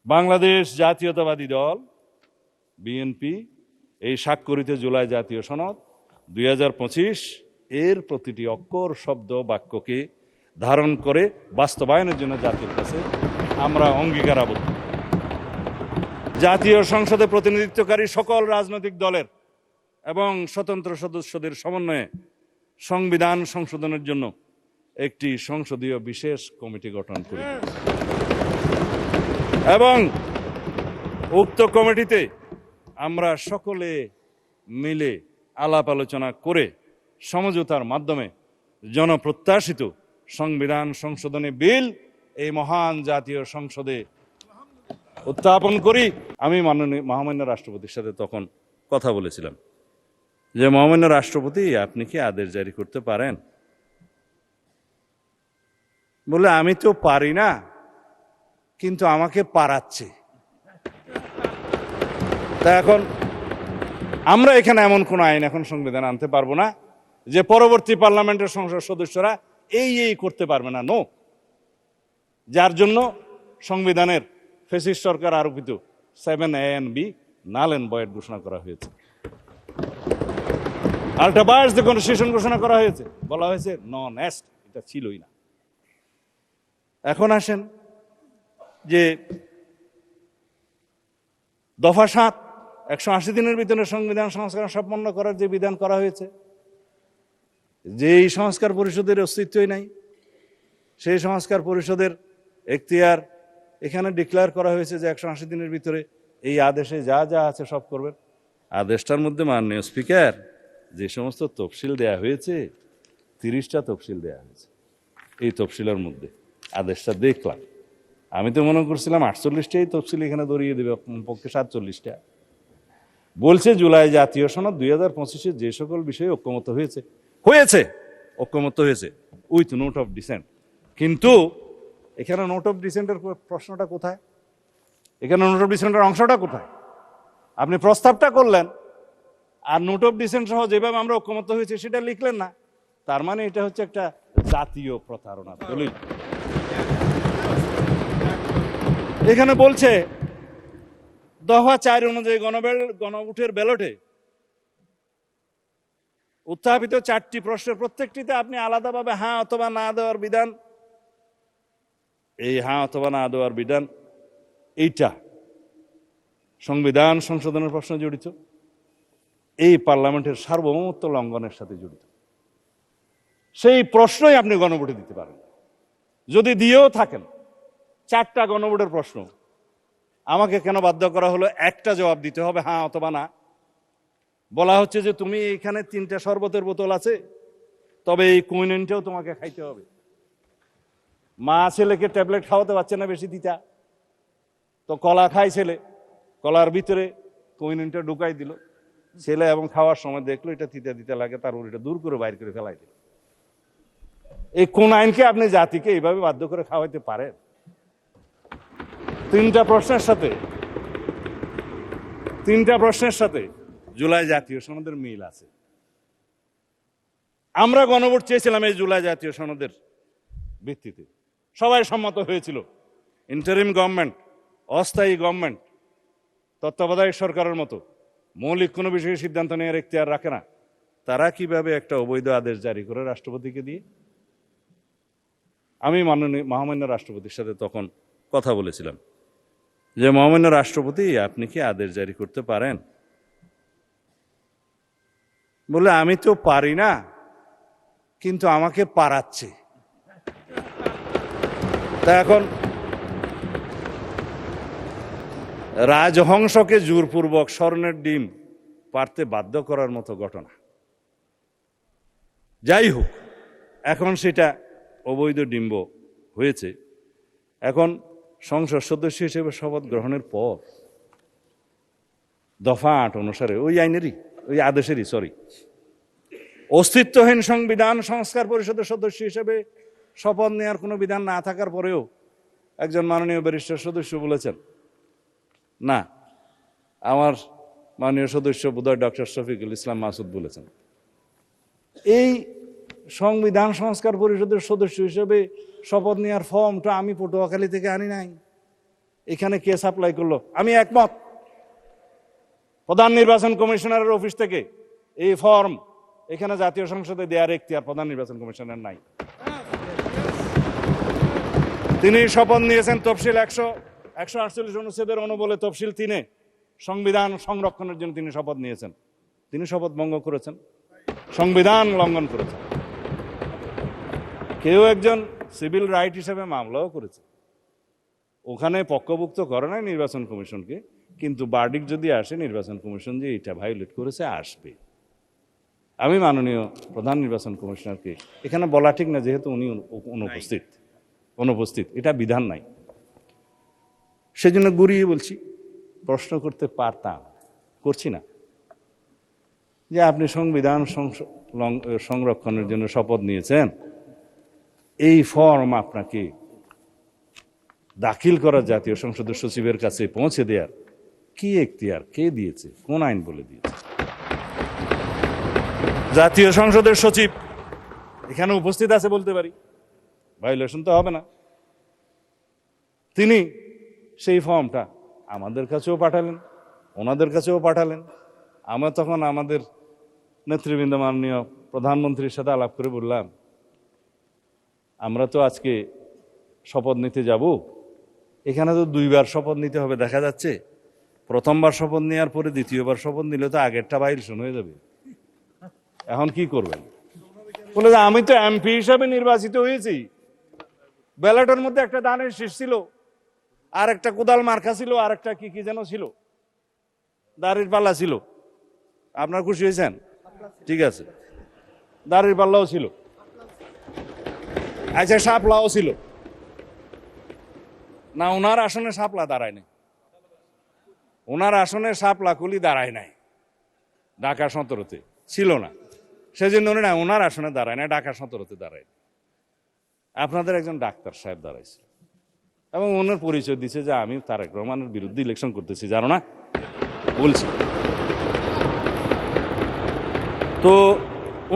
বাংলাদেশ জাতীয়তাবাদী দল বিএনপি এই স্বাক্ষরিত জুলাই জাতীয় সনদ 2025 এর প্রতিটি অক্ষর, শব্দ, বাক্যকে ধারণ করে বাস্তবায়নের জন্য জাতির কাছে আমরা অঙ্গীকারাবদ্ধ। জাতীয় সংসদে প্রতিনিধিত্বকারী সকল রাজনৈতিক দলের এবং স্বতন্ত্র সদস্যদের সমন্বয়ে সংবিধান সংশোধনের জন্য একটি সংসদীয় বিশেষ কমিটি গঠন করি এবং উক্ত কমিটিতে আমরা সকলে মিলে আলাপ আলোচনা করে সমঝোতার মাধ্যমে জনপ্রত্যাশিত সংবিধান সংশোধনী বিল এই মহান জাতীয় সংসদে উত্থাপন করি। আমি মহামান্য রাষ্ট্রপতির সাথে তখন কথা বলেছিলাম যে, মহামান্য রাষ্ট্রপতি, আপনি কি আদেশ জারি করতে পারেন? বলে, আমি তো পারি না, কিন্তু আমাকে পারাচ্ছে। তা এখন আমরা এখানে এমন কোন আইন এখন সংবিধান আনতে পারবো না যে পরবর্তী পার্লামেন্টের সংসদ সদস্যরা এই করতে পারবে না। নো, যার জন্য সংবিধানের ফ্যাসিস্ট সরকার আরোপিত 7A and B null and void ঘোষণা করা হয়েছে, আল্টাবার্স দ্য কনস্টিটিউশন ঘোষণা করা হয়েছে, বলা হয়েছে নন এস্ট, এটা ছিলই না। এখন আসেন যে দফা 7 180 দিনের ভিতরে সংবিধান সংস্কার সম্পন্ন করার যে বিধান করা হয়েছে, যে এই সংস্কার পরিষদের অস্তিত্বই নাই, সেই সংস্কার পরিষদের এখতিয়ার এখানে ডিক্লেয়ার করা হয়েছে যে 180 দিনের ভিতরে এই আদেশে যা যা আছে সব করবেন। আদেশটার মধ্যে মাননীয় স্পিকার যে সমস্ত তফসিল দেয়া হয়েছে, 30টা তফসিল দেয়া হয়েছে। এই তফসিলের মধ্যে আদেশটা দেখলাম, আমি তো মনে করছিলাম 48টাই তফসিল এখানে ধরিয়ে দেবে, পক্ষে 47টা। বলছে জুলাই জাতীয় সনদ 2025 যে সকল বিষয়ে ঐক্যমত হয়েছে উইথ নোট অফ ডিসেন্ট। কিন্তু এখানে নোট অফ ডিসেন্টের প্রশ্নটা কোথায়? এখানে নোট অফ ডিসেন্টের অংশটা কোথায়? আপনি প্রস্তাবটা করলেন আর নোট অফ ডিসেন্ট সহ যেভাবে আমরা ঐক্যমত হয়েছে সেটা লিখলেন না। তার মানে এটা হচ্ছে একটা জাতীয় প্রতারণা দলিল। এখানে বলছে দফা 4 অনুযায়ী গণভোটের ব্যালটে উত্থাপিত 4টি প্রশ্নের প্রত্যেকটিতে আপনি আলাদাভাবে হ্যাঁ অথবা না দেওয়ার বিধান, এই হ্যাঁ অথবা না দেওয়ার বিধান এইটা সংবিধান সংশোধনের প্রশ্ন জড়িত, এই পার্লামেন্টের সার্বভৌমত্ব লঙ্ঘনের সাথে জড়িত। সেই প্রশ্নই আপনি গণভোটে দিতে পারেন। যদি দিয়েও থাকেন 4টা গণভোটের প্রশ্ন, আমাকে কেন বাধ্য করা হলো একটা জবাব দিতে হবে হ্যাঁ অথবা না? বলা হচ্ছে যে তুমি এখানে 3টা শরবতের বোতল আছে, তবে এই কুইনিনটাও তোমাকে খাইতে হবে। মা ছেলেকে ট্যাবলেট খাওয়াতে পারছে না বেশি দিতা, তো কলা খায় ছেলে, কলার ভিতরে কুইনিনটা ঢুকাই দিল ছেলে, এবং খাওয়ার সময় দেখলো এটা দিতে লাগে, তার এটা দূর করে বাইর করে ফেলাই দিল। এই কোন আইনকে আপনি জাতিকে এইভাবে বাধ্য করে খাওয়াইতে পারেন? 3টা প্রশ্নের সাথে জুলাই জাতীয় সনদের মিল আছে। আমরা গণভোট চেয়েছিলাম এই জুলাই জাতীয় সনদের ভিত্তিতে, সবাই সম্মত হয়েছিল। ইন্টারিম গভর্নমেন্ট, অস্থায়ী গভর্নমেন্ট, তত্ত্বাবধায়ক সরকারের মতো মৌলিক কোনো বিষয়ে সিদ্ধান্ত নেওয়ার এখতিয়ার রাখে না। তারা কিভাবে একটা অবৈধ আদেশ জারি করে রাষ্ট্রপতিকে দিয়ে? আমি মহামান্য রাষ্ট্রপতির সাথে তখন কথা বলেছিলাম যে, মহামান্য রাষ্ট্রপতি, আপনি কি আদেশ জারি করতে পারেন? বলে, আমি তো পারি না, কিন্তু আমাকে পারাচ্ছে। তা এখন রাজহংসকে জোরপূর্বক স্বর্ণের ডিম পারতে বাধ্য করার মতো ঘটনা। যাই হোক, এখন সেটা অবৈধ ডিম্ব হয়েছে। এখন সংসদ সদস্য হিসেবে শপথ গ্রহণের পর দফা 8 অনুসারে ওই আদেশেরই অস্তিত্বহীন সংবিধান সংস্কার পরিষদের সদস্য হিসেবে শপথ নেওয়ার কোনো বিধান না থাকার পরেও একজন মাননীয় ব্যারিস্টার সদস্য বলেছেন, না, আমার মাননীয় সদস্য বোধহয় ডক্টর শফিকুল ইসলাম মাসুদ বলেছেন, এই সংবিধান সংস্কার পরিষদের সদস্য হিসেবে শপথ নেওয়ার ফর্মটা আমি পটুয়াখালী থেকে আনি নাই, এখানে কে সাপ্লাই করলো? আমি একমত, প্রধান নির্বাচন কমিশনারের অফিস থেকে এই ফর্ম এখানে জাতীয় সংসদে দেওয়ার এখতিয়ার প্রধান নির্বাচন কমিশনের নাই। তিনি শপথ নিয়েছেন তফসিল 148 অনুচ্ছেদের অনুবলে তফসিল 3-এ সংবিধান সংরক্ষণের জন্য তিনি শপথ নিয়েছেন। তিনি শপথ ভঙ্গ করেছেন, সংবিধান লঙ্ঘন করেছেন। কেউ একজন সিভিল রাইট হিসেবে মামলাও করেছে, ওখানে পক্ষভুক্ত করে নাই নির্বাচন কমিশনকে, কিন্তু বার্ডিক যদি আসে নির্বাচন কমিশন যে এটা ভায়োলেট করেছে আসবে। আমি মাননীয় প্রধান নির্বাচন কমিশনারকে এখানে বলা ঠিক না, যেহেতু উনি অনুপস্থিত, এটা বিধান নাই, সেজন্য গুড়িয়ে বলছি, প্রশ্ন করতে পারতাম, করছি না, যে আপনি সংবিধান সংরক্ষণের জন্য শপথ নিয়েছেন, এই ফর্ম আপনাকে দাখিল করার জাতীয় সংসদের সচিবের কাছে পৌঁছে দেওয়ার কি এখতিয়ার কে দিয়েছে, কোন আইন বলে দিয়েছে? জাতীয় সংসদের সচিব এখানে উপস্থিত আছে বলতে পারি, ভায়োলেশন তো হবে না। তিনি সেই ফর্মটা আমাদের কাছেও পাঠালেন, ওনাদের কাছেও পাঠালেন। আমরা তখন আমাদের নেতৃবৃন্দ মাননীয় প্রধানমন্ত্রীর সাথে আলাপ করে বললাম, আমরা তো আজকে শপথ নিতে যাব, এখানে তো 2বার শপথ নিতে হবে, দেখা যাচ্ছে প্রথমবার শপথ নেওয়ার পরে দ্বিতীয়বার শপথ নিলে তো আগেরটা ভায়োলেশন হয়ে যাবে, এখন কি করবেন? বলে যে আমি তো এমপি হিসাবে নির্বাচিত হয়েছি, ব্যালটের মধ্যে একটা দানের শীষ ছিল, আর একটা কোদাল মার্কা ছিল, আর একটা কি যেন ছিল, দাড়ির পাল্লা ছিল। আপনার খুশি হয়েছেন? ঠিক আছে, দাড়ির পাল্লাও ছিল, আচ্ছা শাপলাও ছিল না। ওনার আসনে শাপলা দাঁড়ায় নাই, ওনার আসনে শাপলা কুলি দাঁড়ায় নাই, ঢাকা 17-তে ছিল না, সেজন্য উনি না ওনার আসনে দাঁড়ায় না, ঢাকা 17-তে দাঁড়ায়। আপনাদের একজন ডাক্তার সাহেব দাঁড়াইছিল এবং ওনার পরিচয় দিচ্ছে যে আমি তারেক রহমানের বিরুদ্ধে ইলেকশন করতেছি, জানো না বলছি। তো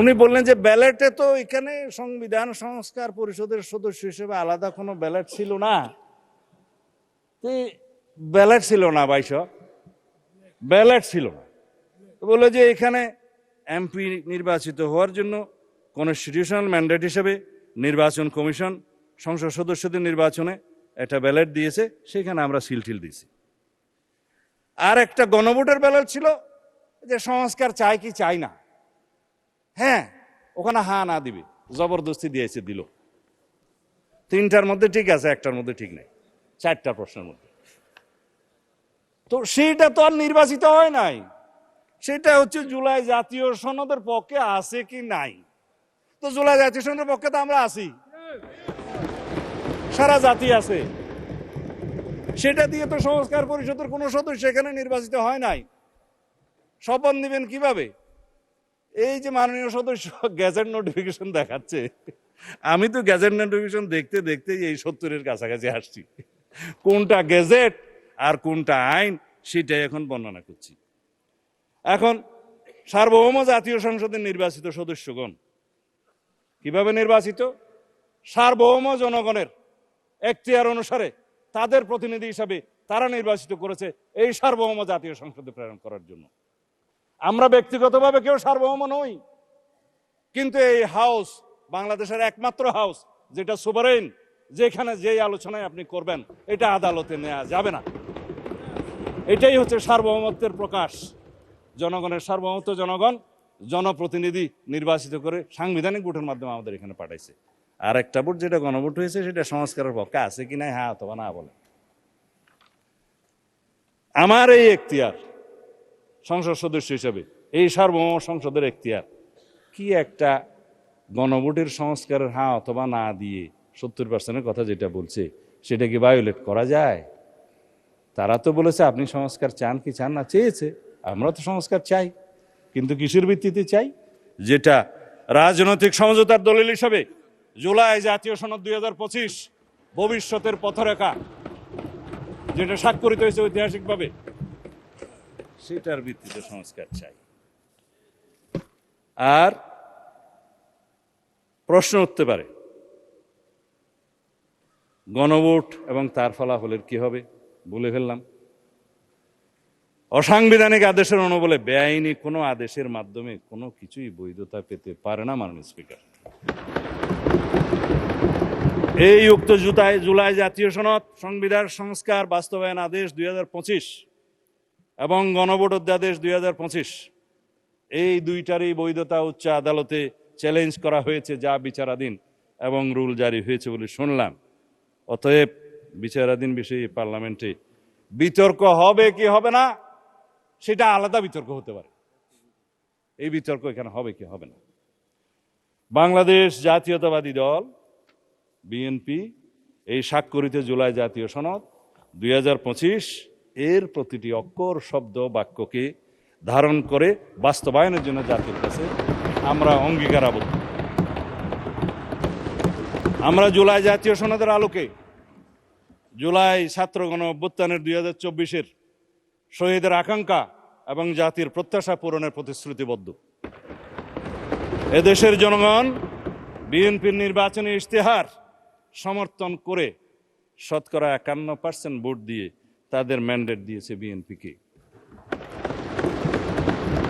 উনি বললেন যে ব্যালটে তো এখানে সংবিধান সংস্কার পরিষদের সদস্য হিসেবে আলাদা কোনো ব্যালট ছিল না। ব্যালট ছিল না, ব্যালট ছিল না। বললো যে এখানে এমপি নির্বাচিত হওয়ার জন্য কনস্টিটিউশনাল ম্যান্ডেট হিসেবে নির্বাচন কমিশন সংসদ সদস্যদের নির্বাচনে একটা ব্যালট দিয়েছে, সেখানে আমরা সিলটিল দিয়েছি। আর একটা গণভোটের ব্যালট ছিল যে সংস্কার চাই কি চাই না, হ্যাঁ ওখানে হা না দিবে, জবরদস্তি দিয়েছে, দিল। 3টার মধ্যে ঠিক আছে, একটার মধ্যে ঠিক নাই, 4টা প্রশ্নের মধ্যে। তো সেইটা তো আর নির্বাচিত হয় নাই, সেটা হচ্ছে জুলাই জাতীয় সনদের পক্ষে আছে কি নাই। তো জুলাই জাতীয় সনদের পক্ষে তো আমরা আছি, সারা জাতি আছে, সেটা দিয়ে তো সংস্কার পরিষদের কোন সদস্য এখানে নির্বাচিত হয় নাই। শপথ নেবেন কিভাবে? এই যে মাননীয় সদস্য গ্যাজেট নোটিফিকেশন দেখাচ্ছে, আমি তো গ্যাজেট নোটিফিকেশন দেখতে দেখতে এই 70-এর কাছাকাছি আসছি, কোনটা গ্যাজেট আর কোনটা আইন সেটাই এখন বর্ণনা করছি। এখন সার্বভৌম জাতীয় সংসদের নির্বাচিত সদস্যগণ কিভাবে নির্বাচিত? সার্বভৌম জনগণের এখতিয়ার অনুসারে তাদের প্রতিনিধি হিসাবে তারা নির্বাচিত করেছে এই সার্বভৌম জাতীয় সংসদে প্রেরণ করার জন্য। আমরা ব্যক্তিগতভাবে কেউ সার্বভৌম নই, কিন্তু এই হাউস বাংলাদেশের একমাত্র হাউস যেটা সুভারেন, যেখানে যেই আলোচনায় আপনি করবেন এটা আদালতে নেওয়া যাবে না। এটাই হচ্ছে সার্বভৌমত্বের প্রকাশ। জনগণের সার্বভৌমত্ব, জনগণ জনপ্রতিনিধি নির্বাচিত করে সাংবিধানিক ভোটের মাধ্যমে আমাদের এখানে পাঠাইছে। আর একটা ভোট যেটা গণভোট হয়েছে সেটা সংস্কারের পক্ষে আছে কি না, হ্যাঁ অথবা না বলে। আমার এই এখতিয়ার সংসদ সদস্য হিসেবে, এই সার্বভৌম সংসদের এখতিয়ার কি একটা গণভোটের সংস্কারের হ্যাঁ অথবা না দিয়ে 70%-এর কথা যেটা বলছে সেটা কি ভায়োলেট করা যায়? তারা তো বলেছে আপনি সংস্কার চান কি চান না, চেয়েছে, আমরা তো সংস্কার চাই, কিন্তু কিসের ভিত্তিতে চাই? যেটা রাজনৈতিক সমঝোতার দলিল হিসাবে জুলাই জাতীয় সনদ 2025 ভবিষ্যতের পথরেখা যেটা স্বাক্ষরিত হয়েছে ঐতিহাসিকভাবে, সেটার ভিত্তিতে সংস্কার চাই। আর প্রশ্ন উঠতে পারে গণভোট এবং তার ফলাফলের কি হবে, বলে ফেললাম। অসাংবিধানিক আদেশের অনুবলে বেআইনি কোনো আদেশের মাধ্যমে কোনো কিছুই বৈধতা পেতে পারে না মাননীয় স্পিকার। এই উক্ত জুলাই জাতীয় সনদ, সংবিধান সংস্কার বাস্তবায়ন আদেশ 2025 এবং গণভোট অধ্যাদেশ 2025, এই দুইটারই বৈধতা উচ্চ আদালতে চ্যালেঞ্জ করা হয়েছে, যা বিচারাধীন এবং রুল জারি হয়েছে বলে শুনলাম। অতএব বিচারাধীন বিষয়ে পার্লামেন্টে বিতর্ক হবে কি হবে না সেটা আলাদা বিতর্ক হতে পারে, এই বিতর্ক এখানে হবে কি হবে না। বাংলাদেশ জাতীয়তাবাদী দল বিএনপি এই স্বাক্ষরিত জুলাই জাতীয় সনদ 2025 এর প্রতিটি অক্ষর, শব্দ, বাক্যকে ধারণ করে বাস্তবায়নের জন্য জাতির কাছে আমরা অঙ্গীকারাবদ্ধ। আমরা জুলাই জাতীয় সনদের আলোকে জুলাই ছাত্র গণ অভ্যুত্থানের 2024-এর শহীদের আকাঙ্ক্ষা এবং জাতির প্রত্যাশা পূরণের প্রতিশ্রুতিবদ্ধ। এদেশের জনগণ বিএনপির নির্বাচনী ইশতেহার সমর্থন করে শতকরা 51% ভোট দিয়ে তাদের ম্যান্ডেট দিয়েছে বিএনপিকে।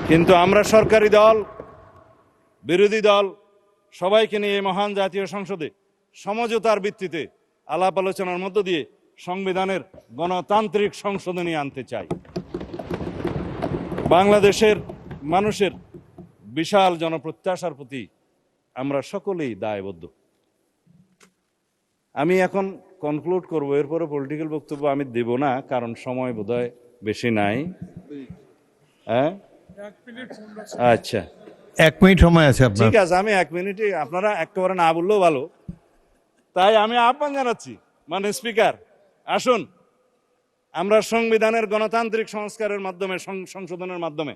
কিন্তু আমরা সরকারি দল, বিরোধী দল সবাইকে নিয়ে এই মহান জাতীয় সংসদে সমঝোতার ভিত্তিতে আলাপ আলোচনার মধ্য দিয়ে সংবিধানের গণতান্ত্রিক সংশোধনী আনতে চাই। বাংলাদেশের মানুষের বিশাল জনপ্রত্যাশার প্রতি আমরা সকলেই দায়বদ্ধ। আমি এখন কনক্লুড করব, এরপরে পলিটিক্যাল বক্তব্য আমি দেব না, কারণ সময় বোধহয় বেশি নাই। হ্যাঁ, আচ্ছা, 1 মিনিট সময় আছে আপনার। ঠিক আছে, আমি 1 মিনিটে, আপনারা একেবারে না বললেও ভালো, তাই আমি আহ্বান জানাচ্ছি মানে স্পিকার, আসুন আমরা সংবিধানের গণতান্ত্রিক সংস্কারের মাধ্যমে, সংশোধনের মাধ্যমে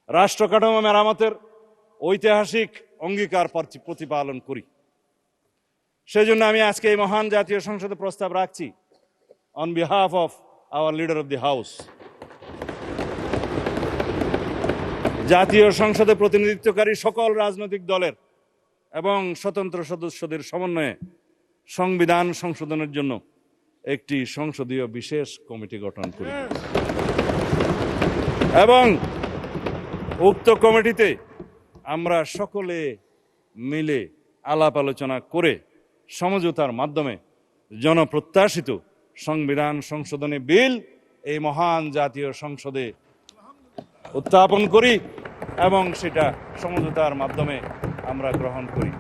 রাষ্ট্র কাঠামো মেরামতের ঐতিহাসিক অঙ্গীকার প্রতিপালন করি। সেজন্য আমি আজকে এই মহান জাতীয় সংসদে প্রস্তাব রাখছি on behalf of our leader of the house. জাতীয় সংসদে প্রতিনিধিত্বকারী সকল রাজনৈতিক দলের এবং স্বতন্ত্র সদস্যদের সমন্বয়ে সংবিধান সংশোধনের জন্য একটি সংসদীয় বিশেষ কমিটি গঠন করি এবং উক্ত কমিটিতে আমরা সকলে মিলে আলাপ আলোচনা করে সমঝোতার মাধ্যমে জনপ্রত্যাশিত সংবিধান সংশোধনী বিল এই মহান জাতীয় সংসদে উত্থাপন করি এবং সেটা সমঝোতার মাধ্যমে আমরা গ্রহণ করি।